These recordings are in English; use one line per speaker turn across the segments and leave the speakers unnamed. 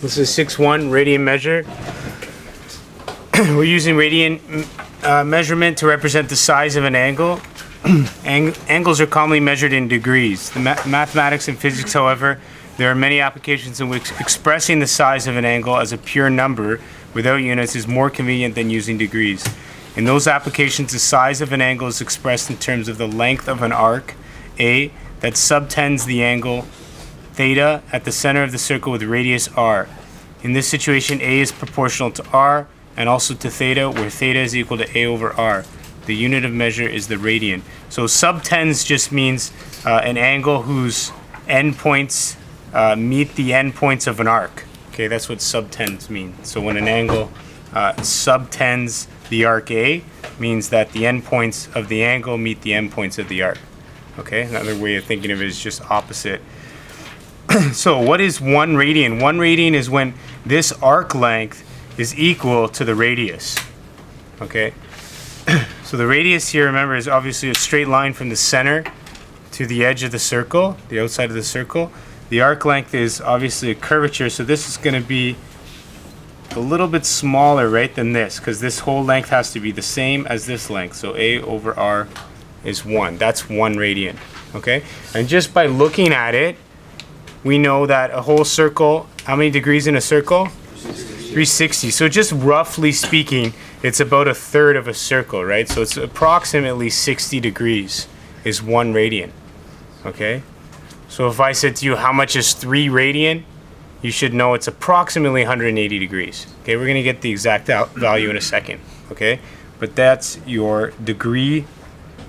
This is 6.1 radian measure. We're using radian measurement to represent the size of an angle. Angles are commonly measured in degrees. The mathematics and physics, however, there are many applications in which expressing the size of an angle as a pure number without units is more convenient than using degrees. In those applications, the size of an angle is expressed in terms of the length of an arc, A, that subtends the angle theta at the center of the circle with radius r. In this situation, A is proportional to r and also to theta, where theta is equal to A over r. The unit of measure is the radian. So subtends just means an angle whose endpoints meet the endpoints of an arc. Okay, that's what subtends mean. So when an angle subtends the arc A, means that the endpoints of the angle meet the endpoints of the arc. Okay, another way of thinking of it is just opposite. So what is 1 radian? 1 radian is when this arc length is equal to the radius. Okay, so the radius here, remember, is obviously a straight line from the center to the edge of the circle, the outside of the circle. The arc length is obviously a curvature, so this is going to be a little bit smaller, right, than this, because this whole length has to be the same as this length. So A over R is 1. That's 1 radian. Okay, and just by looking at it, we know that a whole circle, how many degrees in a circle? 360. So just roughly speaking, it's about a third of a circle, right? So it's approximately 60 degrees is 1 radian. Okay, so if I said to you, how much is 3 radian? You should know it's approximately 180 degrees. Okay, we're going to get the exact value in a second. Okay, but that's your degree.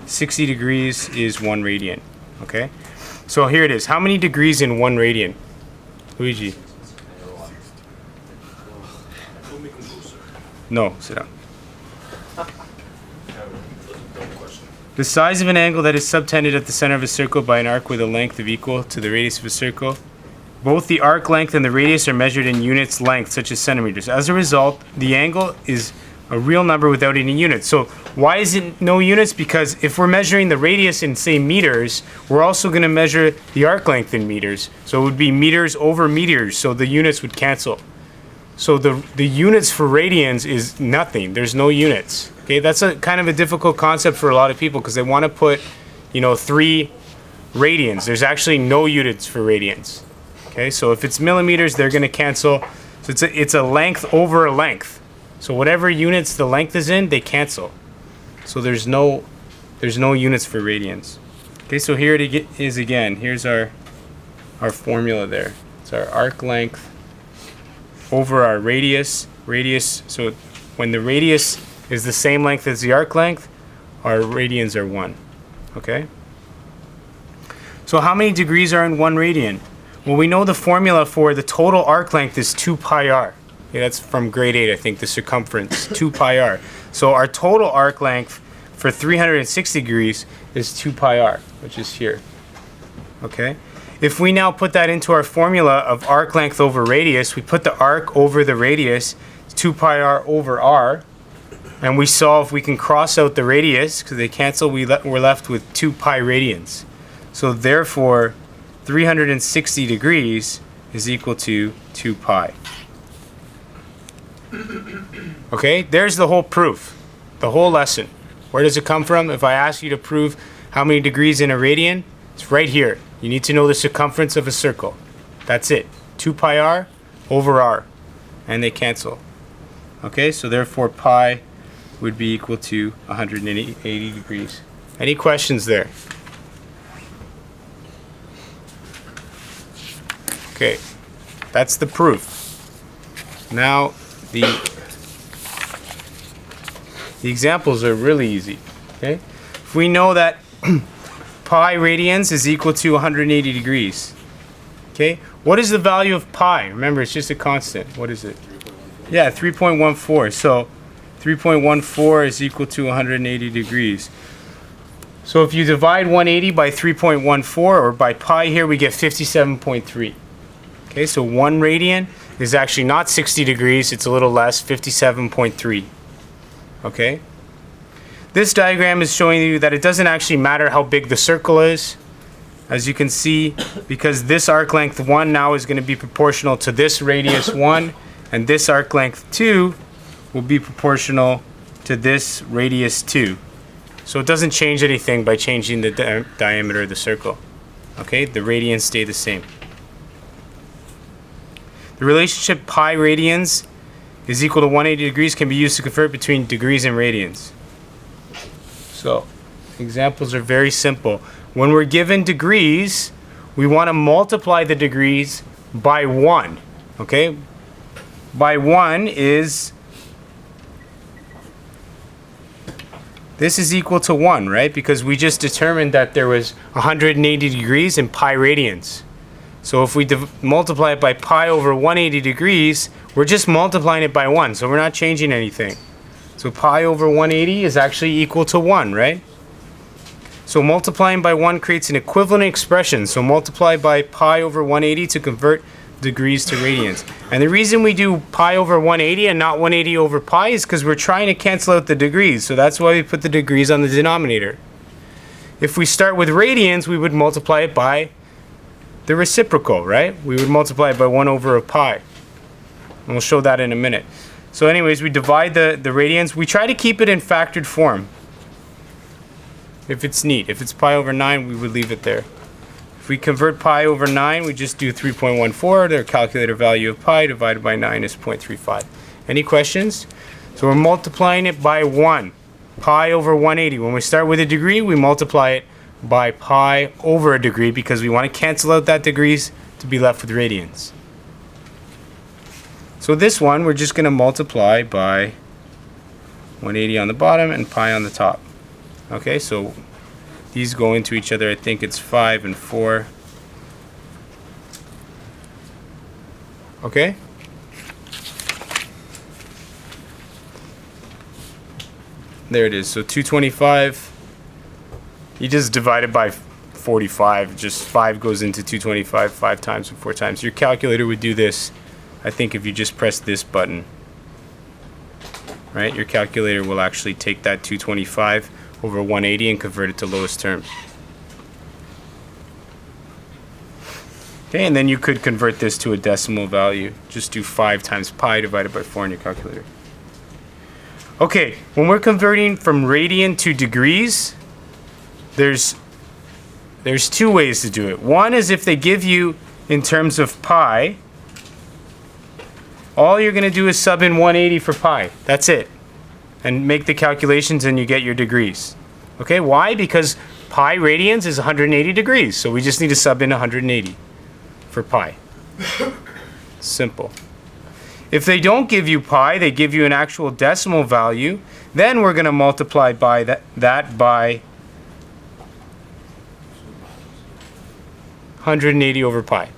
60 degrees is 1 radian. Okay, so here it is. How many degrees in 1 radian? Luigi? No, sit down. The size of an angle that is subtended at the center of a circle by an arc with a length of equal to the radius of a circle. Both the arc length and the radius are measured in units length, such as centimeters. As a result, the angle is a real number without any units. So why is it no units? Because if we're measuring the radius in, say, meters, we're also going to measure the arc length in meters. So it would be meters over meters, so the units would cancel. So the units for radians is nothing. There's no units. Okay, that's a kind of a difficult concept for a lot of people because they want to put, 3 radians. There's actually no units for radians. Okay, so if it's millimeters, they're going to cancel. So it's a length over a length. So whatever units the length is in, they cancel. So there's no units for radians. Okay, so here it is again. Here's our formula there. It's our arc length over our radius. So when the radius is the same length as the arc length, our radians are 1. Okay? So how many degrees are in 1 radian? Well, we know the formula for the total arc length is 2 pi r. Okay, that's from grade 8, I think, the circumference, 2 pi r. So our total arc length for 360 degrees is 2 pi r, which is here. Okay? If we now put that into our formula of arc length over radius, we put the arc over the radius, 2 pi r over r, and we solve, we can cross out the radius, because they cancel, we're left with 2 pi radians. So therefore, 360 degrees is equal to 2 pi. Okay, there's the whole proof, the whole lesson. Where does it come from? If I ask you to prove how many degrees in a radian, it's right here. You need to know the circumference of a circle. That's it. 2 pi r over r. And they cancel. Okay, so therefore pi would be equal to 180 degrees. Any questions there? Okay, that's the proof. Now the examples are really easy. Okay, if we know that pi radians is equal to 180 degrees. Okay, what is the value of pi? Remember, it's just a constant. What is it? Yeah, 3.14. So 3.14 is equal to 180 degrees. So if you divide 180 by 3.14, or by pi here, we get 57.3. Okay, so 1 radian is actually not 60 degrees, it's a little less, 57.3. Okay? This diagram is showing you that it doesn't actually matter how big the circle is. as you can see, because this arc length 1 now is going to be proportional to this radius 1, and this arc length 2 will be proportional to this radius 2. So it doesn't change anything by changing the diameter of the circle. Okay, the radians stay the same. The relationship pi radians is equal to 180 degrees can be used to convert between degrees and radians. So, examples are very simple. When we're given degrees, we want to multiply the degrees by 1. Okay? By 1 is... This is equal to 1, right? Because we just determined that there was 180 degrees in pi radians. So if we multiply it by pi over 180 degrees, we're just multiplying it by 1, so we're not changing anything. So pi over 180 is actually equal to 1, right? So multiplying by 1 creates an equivalent expression. So multiply by pi over 180 to convert degrees to radians. And the reason we do pi over 180 and not 180 over pi is because we're trying to cancel out the degrees. So that's why we put the degrees on the denominator. If we start with radians, we would multiply it by the reciprocal, right? We would multiply it by 1 over a pi. And we'll show that in a minute. So anyways, we divide the radians. We try to keep it in factored form. If it's neat. If it's pi over 9, we would leave it there. If we convert pi over 9, we just do 3.14. Their calculator value of pi divided by 9 is 0.35. Any questions? So we're multiplying it by 1. Pi over 180. When we start with a degree, we multiply it by pi over a degree because we want to cancel out that degrees to be left with radians. So this one we're just going to multiply by 180 on the bottom and pi on the top. Okay, so these go into each other. I think it's 5 and 4. Okay? There it is. So 225. You just divide it by 45. Just 5 goes into 225 5 times and 4 times. Your calculator would do this, I think, if you just press this button. Right? Your calculator will actually take that 225 over 180 and convert it to lowest terms. Okay, and then you could convert this to a decimal value. Just do 5 times pi divided by 4 in your calculator. Okay, when we're converting from radian to degrees, there's 2 ways to do it. One is if they give you in terms of pi, all you're going to do is sub in 180 for pi. That's it. And make the calculations and you get your degrees. Okay, why? Because pi radians is 180 degrees. So we just need to sub in 180 for pi. Simple. If they don't give you pi, they give you an actual decimal value, then we're going to multiply by that by 180 over pi.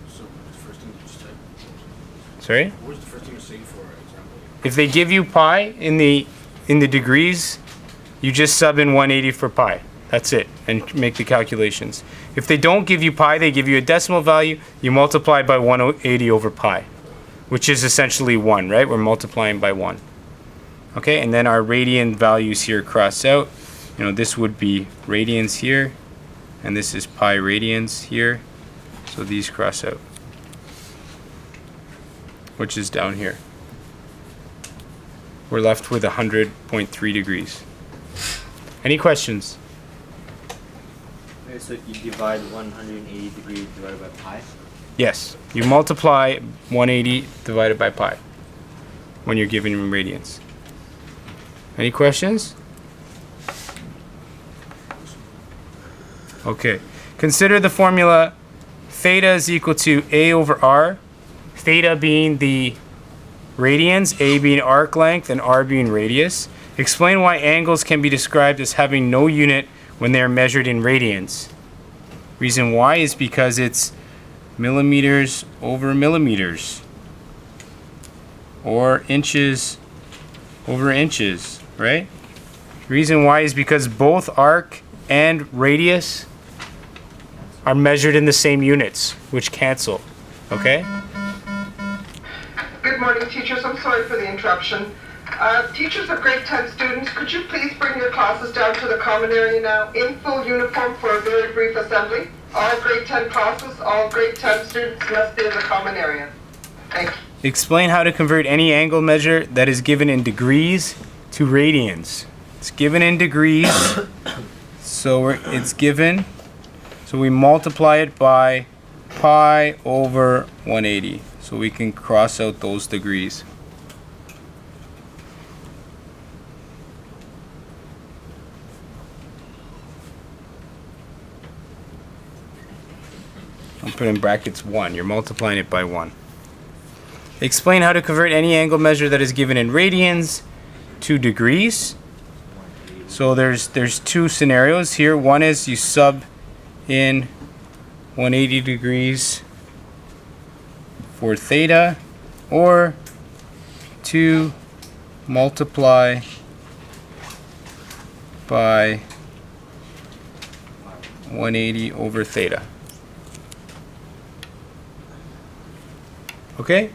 So what's the first thing you just type?
Sorry?
What was the first thing you say for example?
If they give you pi in the degrees, you just sub in 180 for pi. That's it, and make the calculations. If they don't give you pi, they give you a decimal value, you multiply by 180 over pi, which is essentially 1, right? We're multiplying by 1. Okay, and then our radian values here cross out. You know, this would be radians here, and this is pi radians here. So these cross out, which is down here. We're left with 100.3 degrees. Any questions?
Okay, so you divide 180 degrees divided by pi?
Yes. You multiply 180 divided by pi when you're giving them radians. Any questions? Okay. Consider the formula theta is equal to A over R, theta being the radians, A being arc length, and R being radius. Explain why angles can be described as having no unit when they are measured in radians. Reason why is because it's millimeters over millimeters, or inches over inches, right? Reason why is because both arc and radius are measured in the same units, which cancel, okay?
Good morning, teachers. I'm sorry for the interruption. Teachers of grade 10 students, could you please bring your classes down to the common area now in full uniform for a very brief assembly? All grade 10 classes, all grade 10 students must be in the common area. Thank you.
Explain how to convert any angle measure that is given in degrees to radians. It's given in degrees, so it's given, so we multiply it by pi over 180. So we can cross out those degrees. I'll put in brackets 1. You're multiplying it by 1. Explain how to convert any angle measure that is given in radians to degrees. So there's two scenarios here. One is you sub in 180 degrees for theta, or to multiply by 180 over theta. Okay?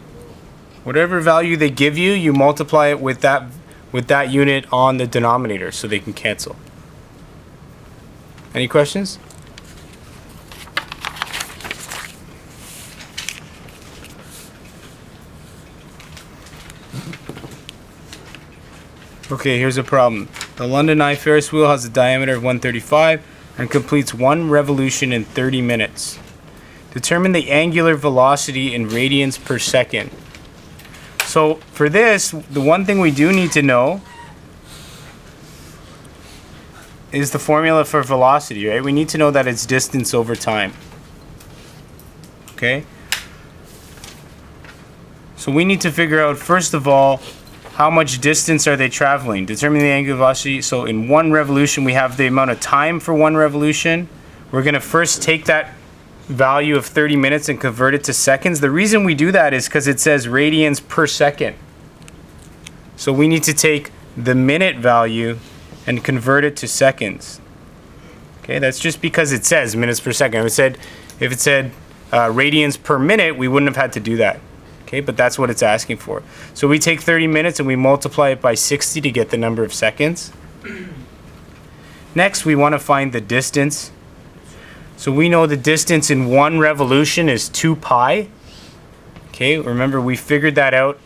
Whatever value they give you, you multiply it with that unit on the denominator so they can cancel. Any questions? Okay, here's a problem. The London Eye Ferris wheel has a diameter of 135 and completes one revolution in 30 minutes. Determine the angular velocity in radians per second. So for this, the one thing we do need to know is the formula for velocity, right? We need to know that it's distance over time. Okay? So we need to figure out, first of all, how much distance are they traveling? Determine the angular velocity. So in one revolution, we have the amount of time for one revolution. We're going to first take that value of 30 minutes and convert it to seconds. The reason we do that is because it says radians per second. So we need to take the minute value and convert it to seconds. Okay, that's just because it says minutes per second. If it said radians per minute, we wouldn't have had to do that. Okay, but that's what it's asking for. So we take 30 minutes and we multiply it by 60 to get the number of seconds. Next, we want to find the distance. So we know the distance in one revolution is 2 pi. Okay, remember we figured that out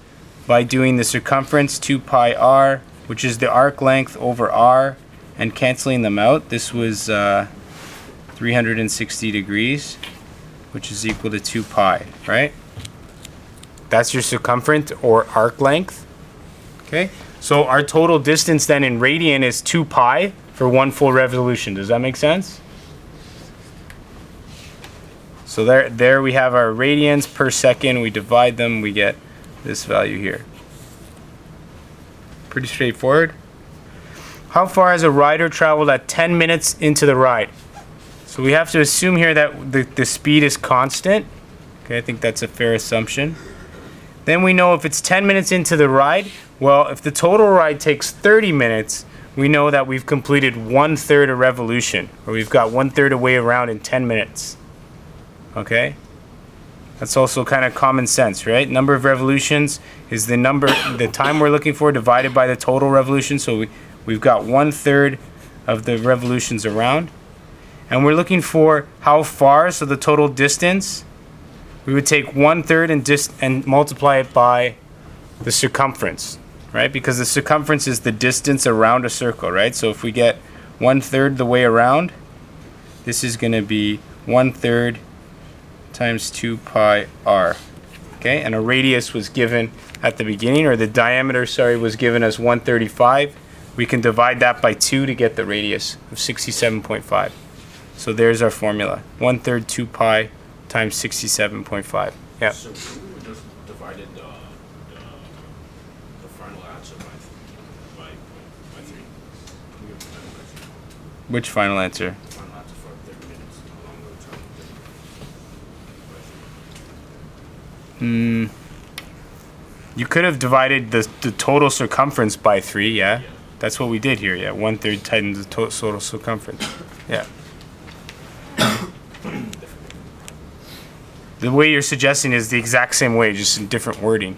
by doing the circumference 2 pi r, which is the arc length over r, and canceling them out. This was 360 degrees, which is equal to 2 pi, right? That's your circumference or arc length. Okay, so our total distance then in radian is 2 pi for one full revolution. Does that make sense? So there we have our radians per second. We divide them, we get this value here. Pretty straightforward. How far has a rider traveled at 10 minutes into the ride? So we have to assume here that the speed is constant. Okay, I think that's a fair assumption. Then we know if it's 10 minutes into the ride, well, if the total ride takes 30 minutes, we know that we've completed 1/3 a revolution, or we've got 1/3 a way around in 10 minutes. Okay? That's also kind of common sense, right? Number of revolutions is the time we're looking for divided by the total revolution. So we've got 1/3 of the revolutions around. And we're looking for how far, so the total distance. We would take 1/3 and multiply it by the circumference, right? Because the circumference is the distance around a circle, right? So if we get 1/3 the way around, this is going to be 1/3 times 2 pi r. Okay, and a radius was given at the beginning, or the diameter, sorry, was given as 135. We can divide that by 2 to get the radius of 67.5. So there's our formula. 1/3 2 pi times 67.5. Yeah.
So we just divided the final answer by 3. We have the final answer.
Which final answer?
Final answer for 30 minutes along the time.
You could have divided the total circumference by 3, yeah? That's what we did here, yeah. 1/3 times the total circumference. Yeah. The way you're suggesting is the exact same way, just in different wording.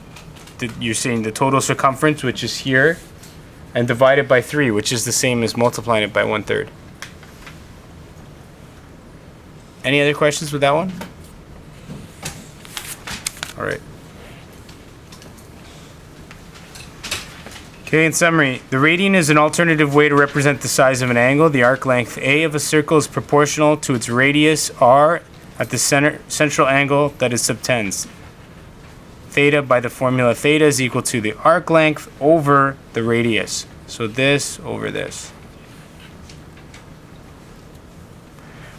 you're saying the total circumference, which is here, and divide it by 3, which is the same as multiplying it by 1/3. Any other questions with that one? All right. Okay, in summary, the radian is an alternative way to represent the size of an angle. The arc length A of a circle is proportional to its radius r at the central angle that it subtends. Theta by the formula theta is equal to the arc length over the radius. So this over this.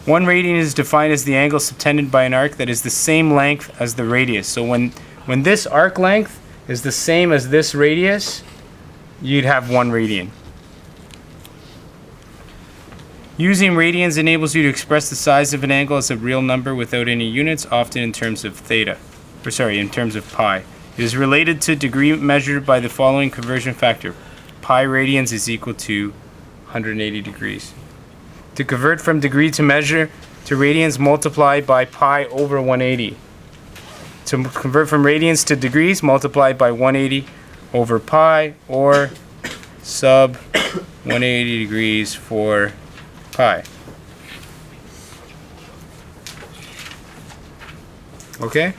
1 radian is defined as the angle subtended by an arc that is the same length as the radius. So when this arc length is the same as this radius, you'd have 1 radian. Using radians enables you to express the size of an angle as a real number without any units, often in terms of theta. In terms of pi. It is related to degree measured by the following conversion factor. Pi radians is equal to 180 degrees. To convert from degree to measure to radians, multiply by pi over 180. To convert from radians to degrees, multiply by 180 over pi, or sub 180 degrees for pi. Okay?